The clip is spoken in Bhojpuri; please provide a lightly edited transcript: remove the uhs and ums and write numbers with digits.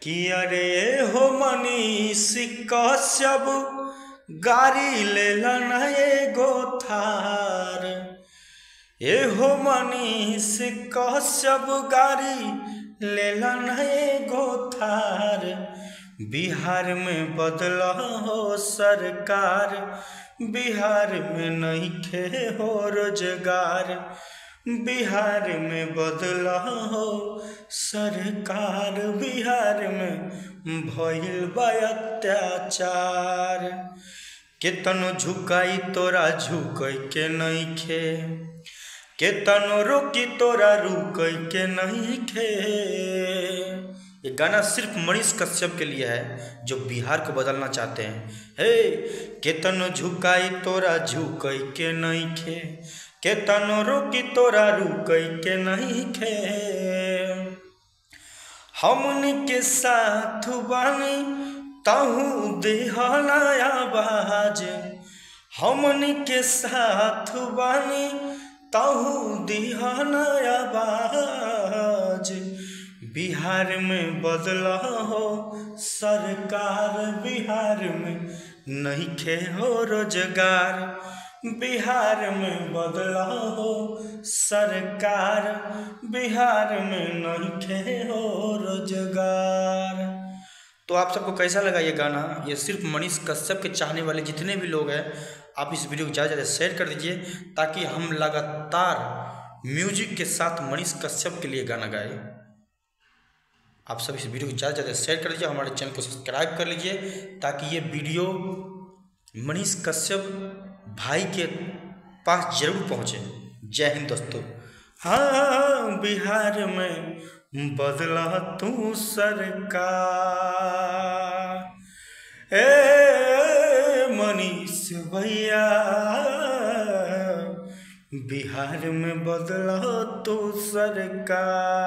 कि अरे हो मनीष कश्यप गाड़ी लेलन एगो थार। ए हो मनीष कश्यप गाड़ी लेलन एगो थार। बिहार में बदला हो सरकार, बिहार में नइखे हो रोजगार। बिहार में बदला हो सरकार, बिहार में भइल बा अत्याचार। केतनो झुकाई तोरा झुकै के नइखे, केतनो रोकी तोरा रुकै के नइखे। ये गाना सिर्फ मनीष कश्यप के लिए है जो बिहार को बदलना चाहते हैं। हे केतनो झुकाई तोरा झुकै के नइखे, केतनो रोकी तोरा रुकै के नइखे। हमनी के साथ बानी तहु देहला आवाज, हमनी के साथ बानी तहु देहला आवाज। बिहार में बदला हो सरकार, बिहार में नइखे हो रोजगार। बिहार में बदला हो सरकार, बिहार में नइखे हो रोजगार। तो आप सबको कैसा लगा ये गाना? ये सिर्फ मनीष कश्यप के चाहने वाले जितने भी लोग हैं, आप इस वीडियो को ज़्यादा से ज़्यादा शेयर कर दीजिए ताकि हम लगातार म्यूजिक के साथ मनीष कश्यप के लिए गाना गाए। आप सब इस वीडियो को ज़्यादा से ज़्यादा शेयर कर दीजिए, हमारे चैनल को सब्सक्राइब कर लीजिए ताकि ये वीडियो मनीष कश्यप भाई के पास जरूर पहुँचे। जय हिंद दोस्तों। हाँ, बिहार में बदला तू सरकार, ए मनीष भैया। बिहार में बदला तू सरकार।